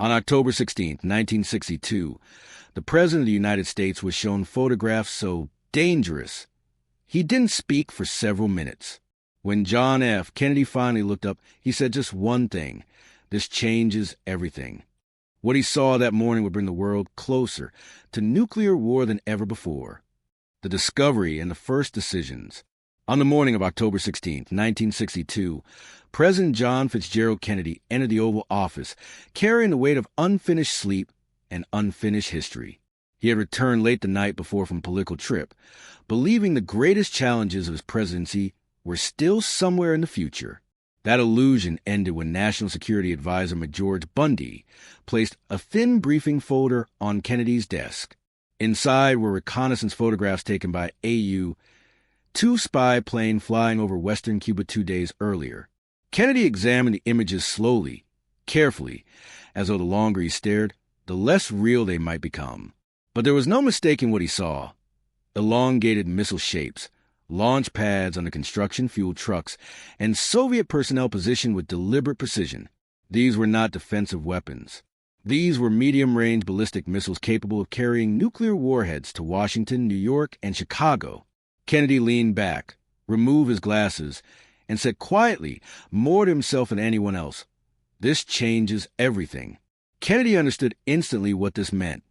On October 16, 1962, the President of the United States was shown photographs so dangerous, he didn't speak for several minutes. When John F. Kennedy finally looked up, he said just one thing: this changes everything. What he saw that morning would bring the world closer to nuclear war than ever before. The discovery and the first decisions. On the morning of October 16, 1962, President John Fitzgerald Kennedy entered the Oval Office carrying the weight of unfinished sleep and unfinished history. He had returned late the night before from a political trip, believing the greatest challenges of his presidency were still somewhere in the future. That illusion ended when National Security Advisor McGeorge Bundy placed a thin briefing folder on Kennedy's desk. Inside were reconnaissance photographs taken by AU-2 spy plane flying over western Cuba 2 days earlier. Kennedy examined the images slowly, carefully, as though the longer he stared, the less real they might become. But there was no mistaking what he saw. Elongated missile shapes, launch pads under construction-fueled trucks, and Soviet personnel positioned with deliberate precision. These were not defensive weapons. These were medium-range ballistic missiles capable of carrying nuclear warheads to Washington, New York, and Chicago. Kennedy leaned back, removed his glasses, and said quietly, more to himself than anyone else, "This changes everything." Kennedy understood instantly what this meant,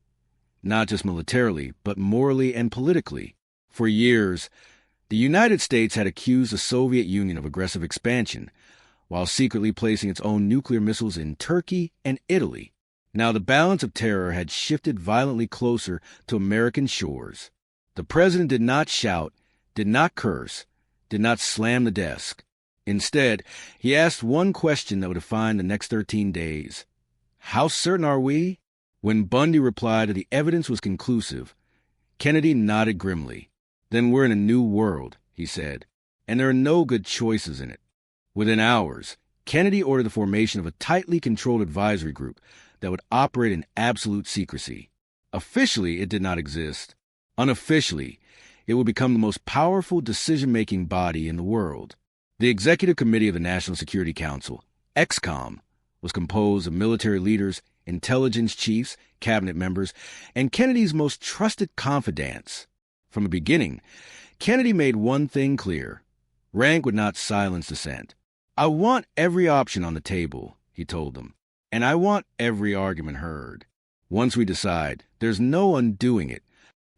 not just militarily, but morally and politically. For years, the United States had accused the Soviet Union of aggressive expansion, while secretly placing its own nuclear missiles in Turkey and Italy. Now the balance of terror had shifted violently closer to American shores. The president did not shout, did not curse, did not slam the desk. Instead, he asked one question that would define the next 13 days. How certain are we? When Bundy replied that the evidence was conclusive, Kennedy nodded grimly. Then we're in a new world, he said, and there are no good choices in it. Within hours, Kennedy ordered the formation of a tightly controlled advisory group that would operate in absolute secrecy. Officially, it did not exist. Unofficially, it would become the most powerful decision-making body in the world. The Executive Committee of the National Security Council, EXCOM, was composed of military leaders, intelligence chiefs, cabinet members, and Kennedy's most trusted confidants. From the beginning, Kennedy made one thing clear: rank would not silence dissent. "I want every option on the table," he told them, "and I want every argument heard. Once we decide, there's no undoing it."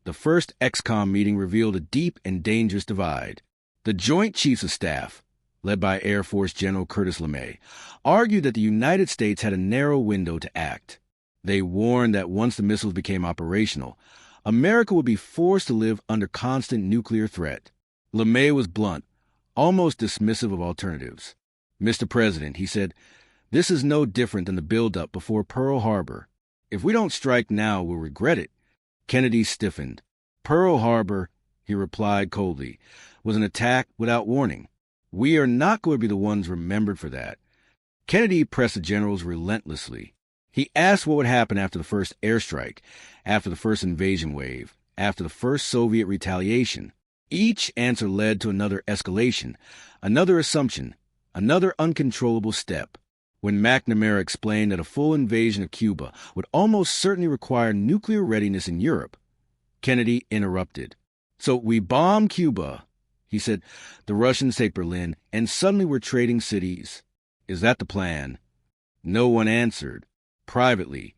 The first EXCOM meeting revealed a deep and dangerous divide. The Joint Chiefs of Staff, led by Air Force General Curtis LeMay, argued that the United States had a narrow window to act. They warned that once the missiles became operational, America would be forced to live under constant nuclear threat. LeMay was blunt, almost dismissive of alternatives. "Mr. President," he said, "this is no different than the build-up before Pearl Harbor. If we don't strike now, we'll regret it." Kennedy stiffened. "Pearl Harbor," he replied coldly, "was an attack without warning. We are not going to be the ones remembered for that." Kennedy pressed the generals relentlessly. He asked what would happen after the first airstrike, after the first invasion wave, after the first Soviet retaliation. Each answer led to another escalation, another assumption, another uncontrollable step. When McNamara explained that a full invasion of Cuba would almost certainly require nuclear readiness in Europe, Kennedy interrupted. "So we bomb Cuba," he said, "the Russians take Berlin, and suddenly we're trading cities. Is that the plan?" No one answered. Privately,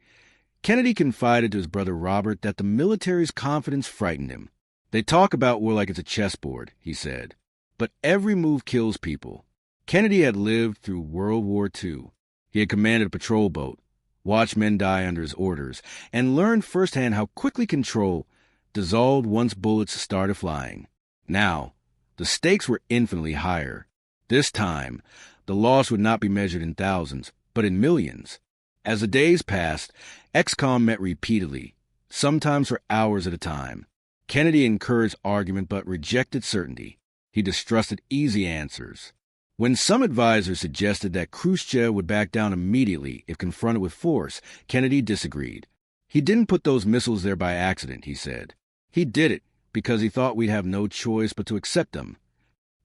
Kennedy confided to his brother Robert that the military's confidence frightened him. "They talk about war like it's a chessboard," he said, "but every move kills people." Kennedy had lived through World War II. He had commanded a patrol boat, watched men die under his orders, and learned firsthand how quickly control dissolved once bullets started flying. Now, the stakes were infinitely higher. This time, the loss would not be measured in thousands, but in millions. As the days passed, EXCOM met repeatedly, sometimes for hours at a time. Kennedy encouraged argument but rejected certainty. He distrusted easy answers. When some advisors suggested that Khrushchev would back down immediately if confronted with force, Kennedy disagreed. "He didn't put those missiles there by accident," he said. "He did it because he thought we'd have no choice but to accept them."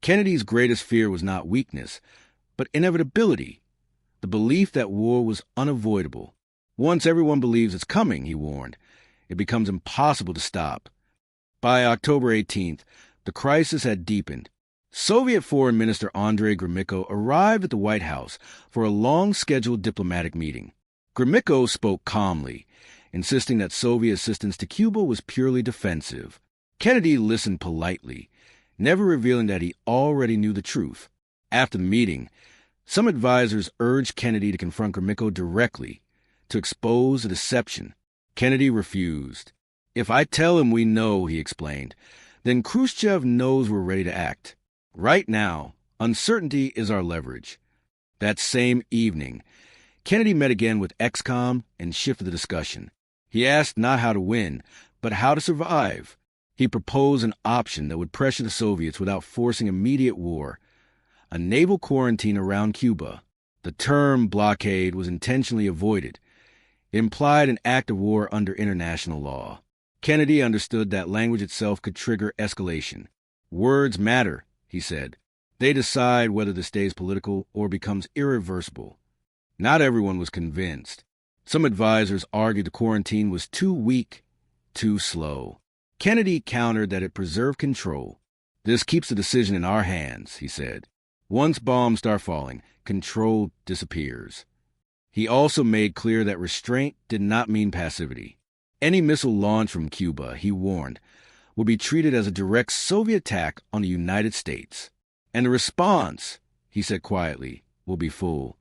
Kennedy's greatest fear was not weakness, but inevitability. The belief that war was unavoidable. Once everyone believes it's coming, he warned, it becomes impossible to stop. By October 18th, the crisis had deepened. Soviet Foreign Minister Andrei Gromyko arrived at the White House for a long-scheduled diplomatic meeting. Gromyko spoke calmly, insisting that Soviet assistance to Cuba was purely defensive. Kennedy listened politely, never revealing that he already knew the truth. After the meeting, some advisors urged Kennedy to confront Gromyko directly, to expose the deception. Kennedy refused. "If I tell him we know," he explained, "then Khrushchev knows we're ready to act. Right now, uncertainty is our leverage." That same evening, Kennedy met again with ExComm and shifted the discussion. He asked not how to win, but how to survive. He proposed an option that would pressure the Soviets without forcing immediate war: a naval quarantine around Cuba. The term blockade was intentionally avoided. It implied an act of war under international law. Kennedy understood that language itself could trigger escalation. "Words matter," he said. "They decide whether this stays political or becomes irreversible." Not everyone was convinced. Some advisors argued the quarantine was too weak, too slow. Kennedy countered that it preserved control. "This keeps the decision in our hands," he said. "Once bombs start falling, control disappears." He also made clear that restraint did not mean passivity. Any missile launch from Cuba, he warned, would be treated as a direct Soviet attack on the United States. And the response, he said quietly, will be full.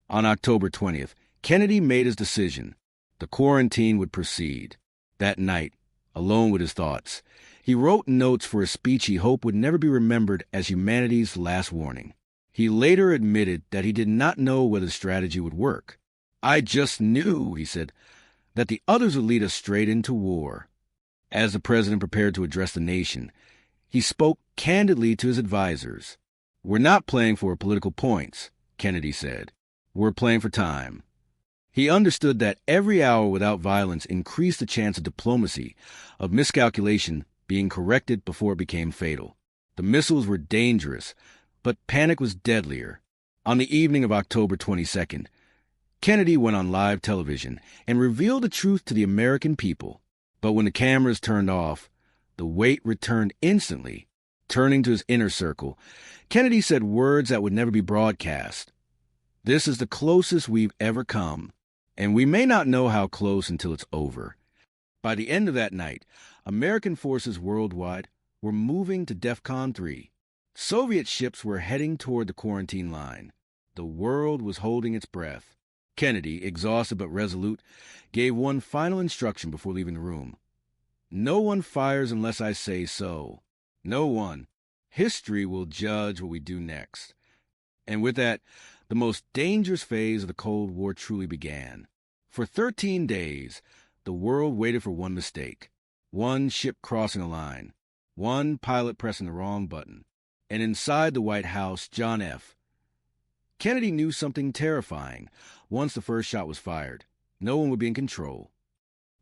On October 20th, Kennedy made his decision. The quarantine would proceed. That night, alone with his thoughts, he wrote notes for a speech he hoped would never be remembered as humanity's last warning. He later admitted that he did not know whether the strategy would work. "I just knew," he said, "that the others would lead us straight into war." As the president prepared to address the nation, he spoke candidly to his advisors. "We're not playing for political points," Kennedy said. "We're playing for time." He understood that every hour without violence increased the chance of diplomacy, of miscalculation being corrected before it became fatal. The missiles were dangerous, but panic was deadlier. On the evening of October 22nd, Kennedy went on live television and revealed the truth to the American people. But when the cameras turned off, the weight returned instantly. Turning to his inner circle, Kennedy said words that would never be broadcast. "This is the closest we've ever come, and we may not know how close until it's over." By the end of that night, American forces worldwide were moving to DEFCON 3. Soviet ships were heading toward the quarantine line. The world was holding its breath. Kennedy, exhausted but resolute, gave one final instruction before leaving the room. "No one fires unless I say so. No one. History will judge what we do next." And with that, the most dangerous phase of the Cold War truly began. For 13 days, the world waited for one mistake. One ship crossing a line. One pilot pressing the wrong button. And inside the White House, John F. Kennedy knew something terrifying. Once the first shot was fired, no one would be in control.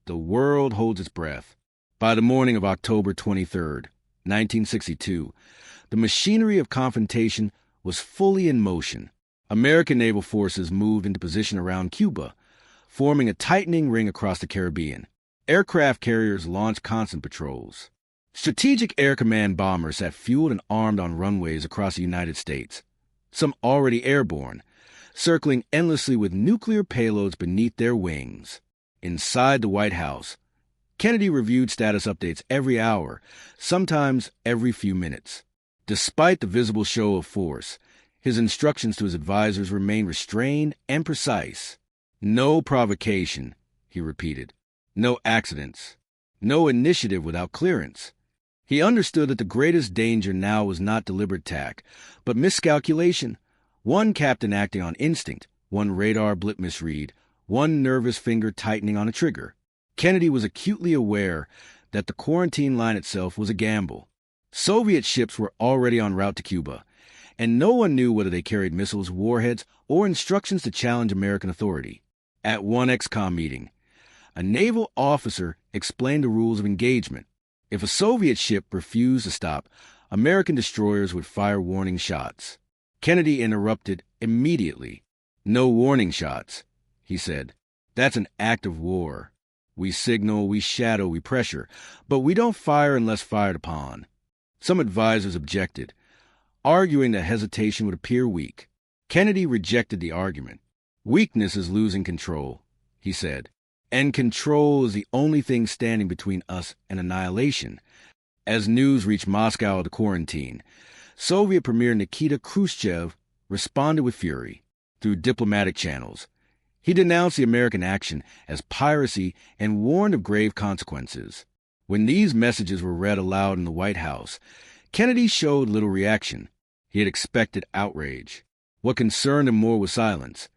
The world holds its breath. By the morning of October 23rd, 1962, the machinery of confrontation was fully in motion. American naval forces moved into position around Cuba, forming a tightening ring across the Caribbean. Aircraft carriers launched constant patrols. Strategic Air Command bombers sat fueled and armed on runways across the United States, some already airborne, circling endlessly with nuclear payloads beneath their wings. Inside the White House, Kennedy reviewed status updates every hour, sometimes every few minutes. Despite the visible show of force, his instructions to his advisors remained restrained and precise. "No provocation," he repeated. "No accidents. No initiative without clearance." He understood that the greatest danger now was not deliberate attack, but miscalculation. One captain acting on instinct, one radar blip misread, one nervous finger tightening on a trigger. Kennedy was acutely aware that the quarantine line itself was a gamble. Soviet ships were already en route to Cuba, and no one knew whether they carried missiles, warheads, or instructions to challenge American authority. At one ExComm meeting, a naval officer explained the rules of engagement. If a Soviet ship refused to stop, American destroyers would fire warning shots. Kennedy interrupted immediately. "No warning shots," he said. That's an act of war. We signal, we shadow, we pressure, but we don't fire unless fired upon. Some advisors objected, arguing that hesitation would appear weak. Kennedy rejected the argument. Weakness is losing control, he said, and control is the only thing standing between us and annihilation. As news reached Moscow of the quarantine, Soviet Premier Nikita Khrushchev responded with fury through diplomatic channels. He denounced the American action as piracy and warned of grave consequences. When these messages were read aloud in the White House, Kennedy showed little reaction. He had expected outrage. What concerned him more was silence.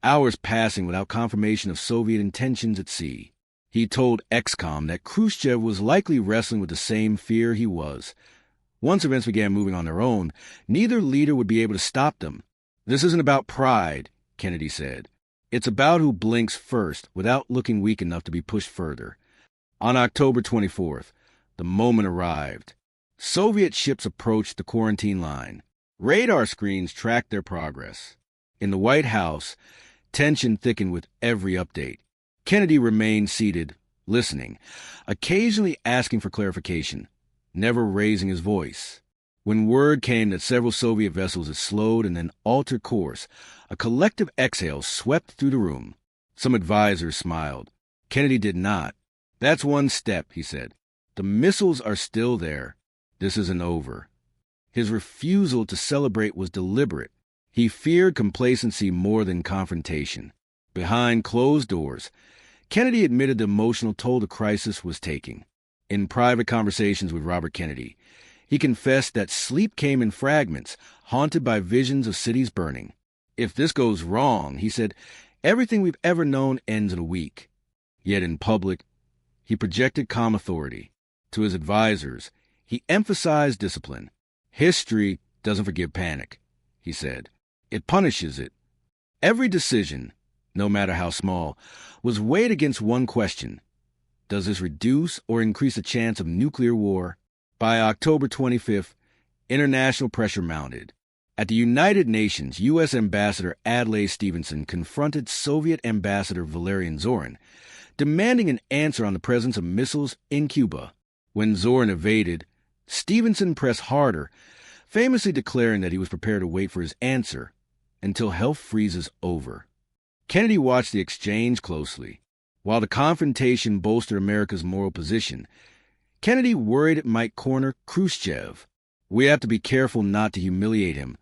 Hours passing without confirmation of Soviet intentions at sea. He told XCOM that Khrushchev was likely wrestling with the same fear he was. Once events began moving on their own, neither leader would be able to stop them. This isn't about pride, Kennedy said. It's about who blinks first without looking weak enough to be pushed further. On October 24th, the moment arrived. Soviet ships approached the quarantine line. Radar screens tracked their progress. In the White House, tension thickened with every update. Kennedy remained seated, listening, occasionally asking for clarification, never raising his voice. When word came that several Soviet vessels had slowed and then altered course, a collective exhale swept through the room. Some advisors smiled. Kennedy did not. That's one step, he said. The missiles are still there. This isn't over. His refusal to celebrate was deliberate. He feared complacency more than confrontation. Behind closed doors, Kennedy admitted the emotional toll the crisis was taking. In private conversations with Robert Kennedy, he confessed that sleep came in fragments, haunted by visions of cities burning. If this goes wrong, he said, everything we've ever known ends in a week. Yet in public, he projected calm authority. To his advisors, he emphasized discipline. History doesn't forgive panic, he said. It punishes it. Every decision, no matter how small, was weighed against one question. Does this reduce or increase the chance of nuclear war? By October 25th, international pressure mounted. At the United Nations, U.S. Ambassador Adlai Stevenson confronted Soviet Ambassador Valerian Zorin, demanding an answer on the presence of missiles in Cuba. When Zorin evaded, Stevenson pressed harder, famously declaring that he was prepared to wait for his answer until hell freezes over. Kennedy watched the exchange closely. While the confrontation bolstered America's moral position, Kennedy worried it might corner Khrushchev. We have to be careful not to humiliate him,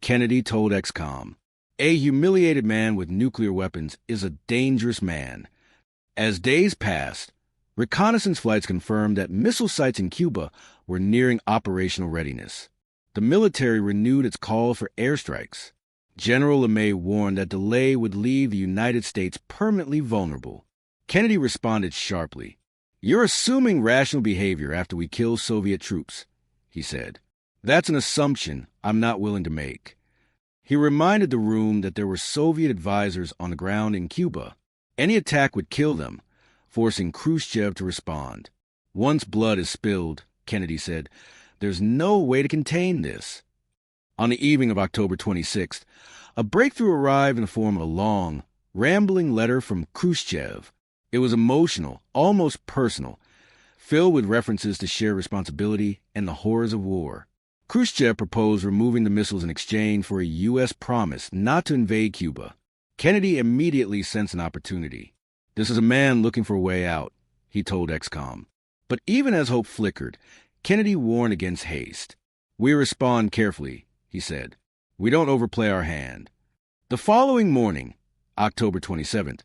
Kennedy told XCOM. A humiliated man with nuclear weapons is a dangerous man. As days passed, reconnaissance flights confirmed that missile sites in Cuba were nearing operational readiness. The military renewed its call for airstrikes. General LeMay warned that delay would leave the United States permanently vulnerable. Kennedy responded sharply. You're assuming rational behavior after we kill Soviet troops, he said. That's an assumption I'm not willing to make. He reminded the room that there were Soviet advisors on the ground in Cuba. Any attack would kill them, forcing Khrushchev to respond. Once blood is spilled, Kennedy said, there's no way to contain this. On the evening of October 26th, a breakthrough arrived in the form of a long, rambling letter from Khrushchev. It was emotional, almost personal, filled with references to shared responsibility and the horrors of war. Khrushchev proposed removing the missiles in exchange for a U.S. promise not to invade Cuba. Kennedy immediately sensed an opportunity. This is a man looking for a way out, he told XCOM. But even as hope flickered, Kennedy warned against haste. We respond carefully, he said. We don't overplay our hand. The following morning, October 27th,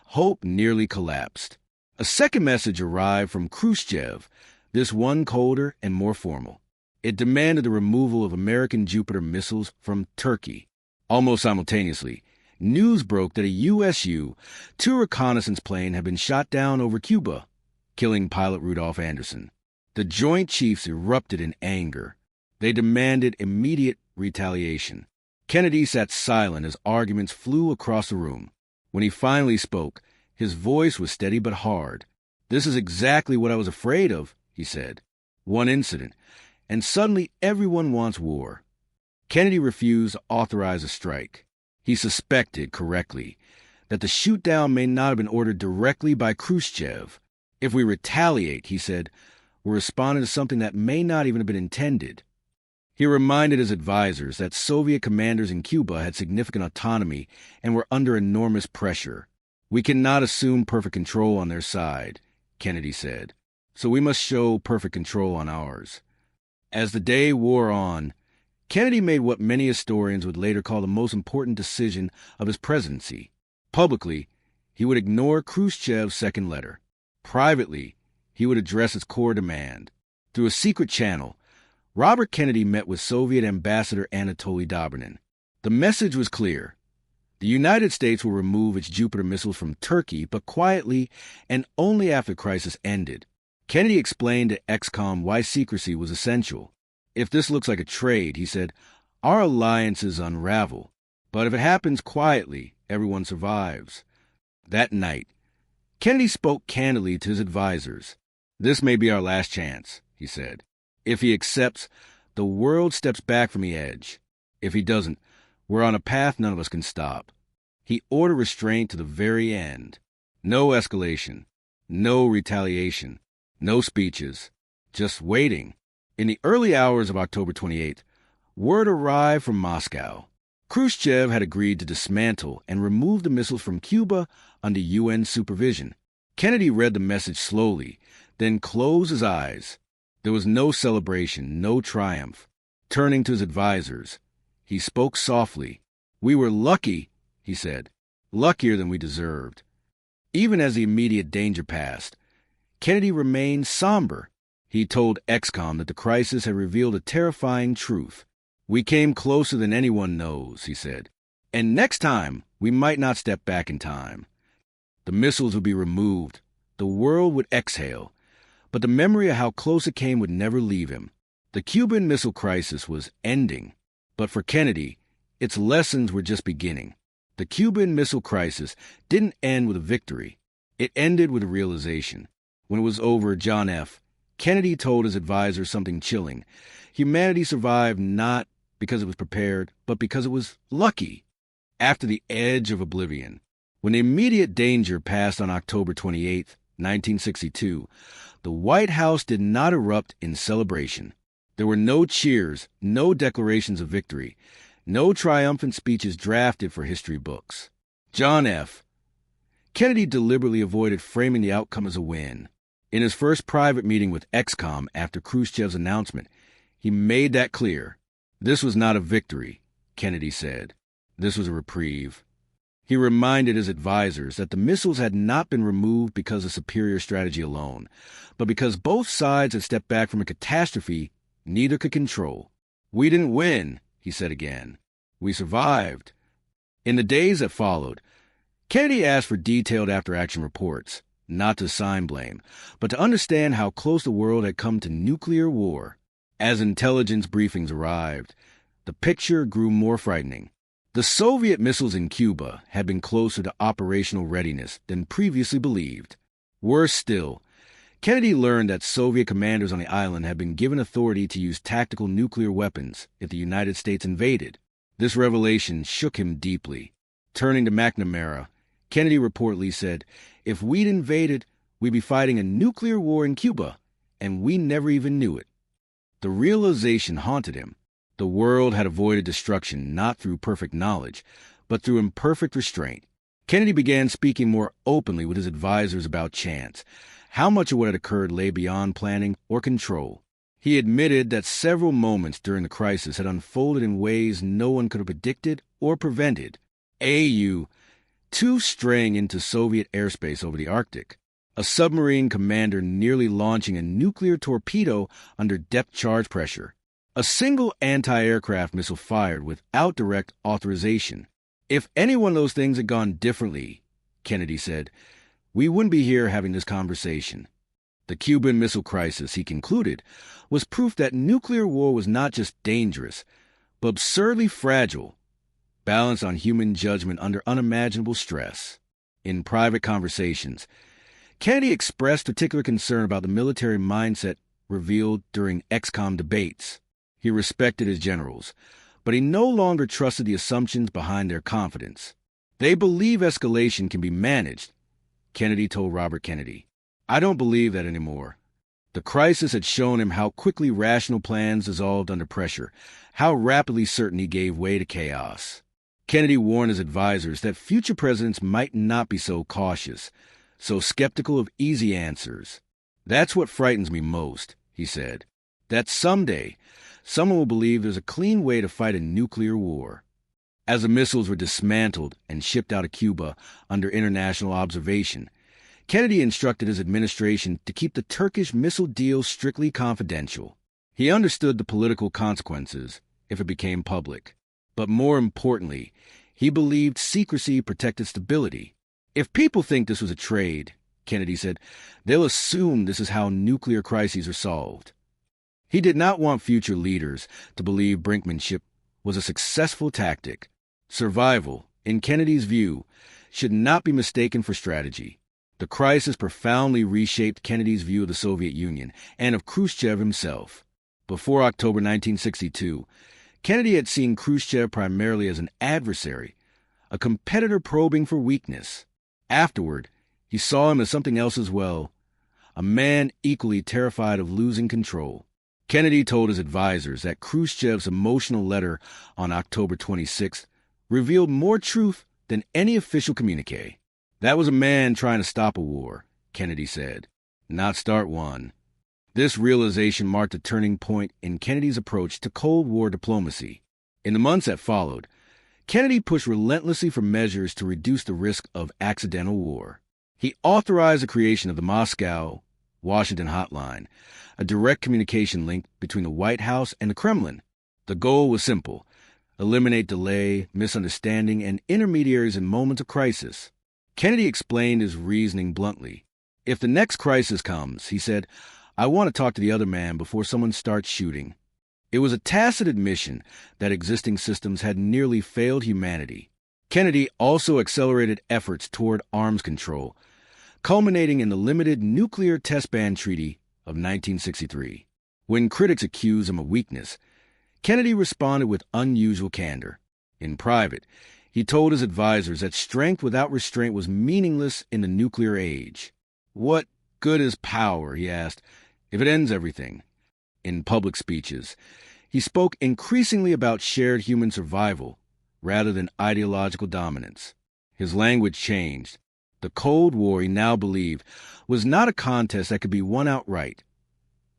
hope nearly collapsed. A second message arrived from Khrushchev, this one colder and more formal. It demanded the removal of American Jupiter missiles from Turkey. Almost simultaneously, news broke that a USU-2 reconnaissance plane had been shot down over Cuba, killing pilot Rudolph Anderson. The Joint Chiefs erupted in anger. They demanded immediate retaliation. Kennedy sat silent as arguments flew across the room. When he finally spoke, his voice was steady but hard. This is exactly what I was afraid of, he said. One incident, and suddenly everyone wants war. Kennedy refused to authorize a strike. He suspected, correctly, that the shoot-down may not have been ordered directly by Khrushchev. If we retaliate, he said, we're responding to something that may not even have been intended. He reminded his advisors that Soviet commanders in Cuba had significant autonomy and were under enormous pressure. We cannot assume perfect control on their side, Kennedy said, so we must show perfect control on ours. As the day wore on, Kennedy made what many historians would later call the most important decision of his presidency. Publicly, he would ignore Khrushchev's second letter. Privately, he would address its core demand. Through a secret channel, Robert Kennedy met with Soviet Ambassador Anatoly Dobrinin. The message was clear. The United States will remove its Jupiter missiles from Turkey, but quietly and only after the crisis ended. Kennedy explained to ExComm why secrecy was essential. If this looks like a trade, he said, our alliances unravel. But if it happens quietly, everyone survives. That night, Kennedy spoke candidly to his advisors. This may be our last chance, he said. If he accepts, the world steps back from the edge. If he doesn't, we're on a path none of us can stop. He ordered restraint to the very end. No escalation, no retaliation, no speeches, just waiting. In the early hours of October 28th, word arrived from Moscow. Khrushchev had agreed to dismantle and remove the missiles from Cuba under UN supervision. Kennedy read the message slowly, then closed his eyes. There was no celebration, no triumph. Turning to his advisors, he spoke softly. We were lucky, he said, luckier than we deserved. Even as the immediate danger passed, Kennedy remained somber. He told ExComm that the crisis had revealed a terrifying truth. We came closer than anyone knows, he said. And next time, we might not step back in time. The missiles would be removed. The world would exhale. But the memory of how close it came would never leave him. The Cuban Missile Crisis was ending. But for Kennedy, its lessons were just beginning. The Cuban Missile Crisis didn't end with a victory. It ended with a realization. When it was over, John F. Kennedy told his advisors something chilling. Humanity survived not because it was prepared, but because it was lucky. After the edge of oblivion, when the immediate danger passed on October 28, 1962, the White House did not erupt in celebration. There were no cheers, no declarations of victory, no triumphant speeches drafted for history books. John F. Kennedy deliberately avoided framing the outcome as a win. In his first private meeting with ExComm after Khrushchev's announcement, he made that clear. This was not a victory, Kennedy said. This was a reprieve. He reminded his advisors that the missiles had not been removed because of superior strategy alone, but because both sides had stepped back from a catastrophe neither could control. We didn't win, he said again. We survived. In the days that followed, Kennedy asked for detailed after-action reports, not to assign blame, but to understand how close the world had come to nuclear war. As intelligence briefings arrived, the picture grew more frightening. The Soviet missiles in Cuba had been closer to operational readiness than previously believed. Worse still, Kennedy learned that Soviet commanders on the island had been given authority to use tactical nuclear weapons if the United States invaded. This revelation shook him deeply. Turning to McNamara, Kennedy reportedly said, if we'd invaded, we'd be fighting a nuclear war in Cuba, and we never even knew it. The realization haunted him. The world had avoided destruction not through perfect knowledge, but through imperfect restraint. Kennedy began speaking more openly with his advisors about chance. How much of what had occurred lay beyond planning or control. He admitted that several moments during the crisis had unfolded in ways no one could have predicted or prevented. AU-2 straying into Soviet airspace over the Arctic. A submarine commander nearly launching a nuclear torpedo under depth charge pressure. A single anti-aircraft missile fired without direct authorization. If any one of those things had gone differently, Kennedy said, we wouldn't be here having this conversation. The Cuban Missile Crisis, he concluded, was proof that nuclear war was not just dangerous, but absurdly fragile, balanced on human judgment under unimaginable stress. In private conversations, Kennedy expressed particular concern about the military mindset revealed during ExComm debates. He respected his generals, but he no longer trusted the assumptions behind their confidence. They believe escalation can be managed, Kennedy told Robert Kennedy. I don't believe that anymore. The crisis had shown him how quickly rational plans dissolved under pressure, how rapidly certainty gave way to chaos. Kennedy warned his advisors that future presidents might not be so cautious, so skeptical of easy answers. That's what frightens me most, he said, that someday someone will believe there's a clean way to fight a nuclear war. As the missiles were dismantled and shipped out of Cuba under international observation, Kennedy instructed his administration to keep the Turkish missile deal strictly confidential. He understood the political consequences if it became public. But more importantly, he believed secrecy protected stability. If people think this was a trade, Kennedy said, they'll assume this is how nuclear crises are solved. He did not want future leaders to believe brinkmanship was a successful tactic. Survival, in Kennedy's view, should not be mistaken for strategy. The crisis profoundly reshaped Kennedy's view of the Soviet Union and of Khrushchev himself. Before October 1962, Kennedy had seen Khrushchev primarily as an adversary, a competitor probing for weakness. Afterward, he saw him as something else as well, a man equally terrified of losing control. Kennedy told his advisors that Khrushchev's emotional letter on October 26th revealed more truth than any official communique. That was a man trying to stop a war, Kennedy said, not start one. This realization marked a turning point in Kennedy's approach to Cold War diplomacy. In the months that followed, Kennedy pushed relentlessly for measures to reduce the risk of accidental war. He authorized the creation of the Moscow-Washington hotline, a direct communication link between the White House and the Kremlin. The goal was simple: eliminate delay, misunderstanding, and intermediaries in moments of crisis. Kennedy explained his reasoning bluntly. If the next crisis comes, he said, I want to talk to the other man before someone starts shooting. It was a tacit admission that existing systems had nearly failed humanity. Kennedy also accelerated efforts toward arms control, culminating in the limited Nuclear Test Ban Treaty of 1963. When critics accused him of weakness, Kennedy responded with unusual candor. In private, he told his advisors that strength without restraint was meaningless in the nuclear age. What good is power, he asked, if it ends everything? In public speeches, he spoke increasingly about shared human survival rather than ideological dominance. His language changed. The Cold War, he now believed, was not a contest that could be won outright,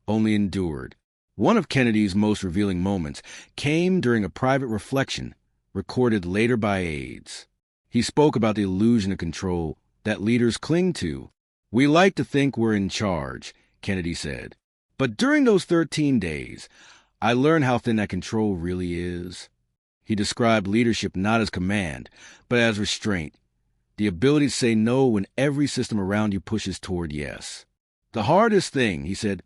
only endured. One of Kennedy's most revealing moments came during a private reflection recorded later by aides. He spoke about the illusion of control that leaders cling to. We like to think we're in charge, Kennedy said. But during those 13 days, I learned how thin that control really is. He described leadership not as command, but as restraint, the ability to say no when every system around you pushes toward yes. The hardest thing, he said,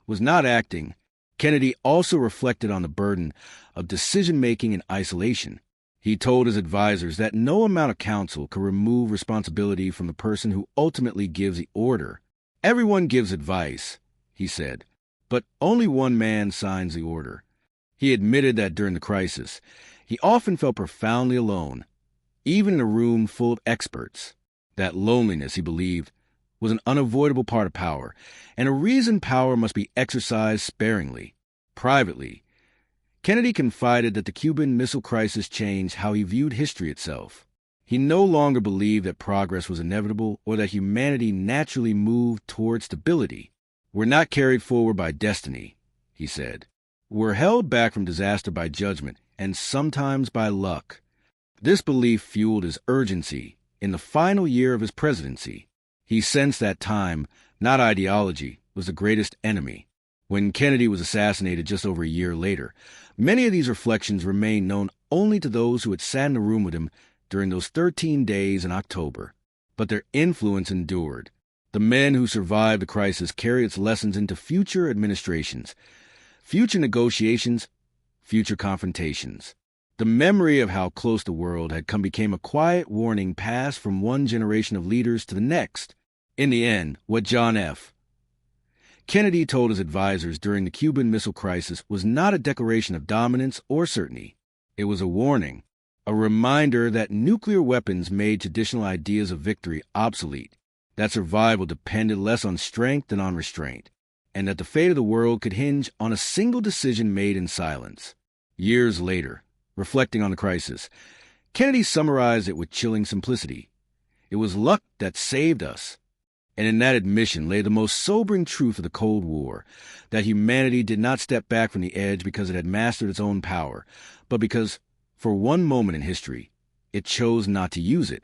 was not acting. Kennedy also reflected on the burden of decision-making in isolation. He told his advisors that no amount of counsel could remove responsibility from the person who ultimately gives the order. Everyone gives advice, he said, but only one man signs the order. He admitted that during the crisis, he often felt profoundly alone, even in a room full of experts. That loneliness, he believed, was an unavoidable part of power, and a reason power must be exercised sparingly. Privately, Kennedy confided that the Cuban Missile Crisis changed how he viewed history itself. He no longer believed that progress was inevitable or that humanity naturally moved toward stability. We're not carried forward by destiny, he said. We're held back from disaster by judgment and sometimes by luck. This belief fueled his urgency in the final year of his presidency. He sensed that time, not ideology, was the greatest enemy. When Kennedy was assassinated just over a year later, many of these reflections remained known only to those who had sat in the room with him during those 13 days in October. But their influence endured. The men who survived the crisis carry its lessons into future administrations, future negotiations, future confrontations. The memory of how close the world had come became a quiet warning passed from one generation of leaders to the next. In the end, what John F. Kennedy told his advisors during the Cuban Missile Crisis was not a declaration of dominance or certainty. It was a warning, A reminder that nuclear weapons made traditional ideas of victory obsolete, that survival depended less on strength than on restraint, and that the fate of the world could hinge on a single decision made in silence. Years later, reflecting on the crisis, Kennedy summarized it with chilling simplicity. It was luck that saved us. And in that admission lay the most sobering truth of the Cold War, that humanity did not step back from the edge because it had mastered its own power, but because, for one moment in history, it chose not to use it.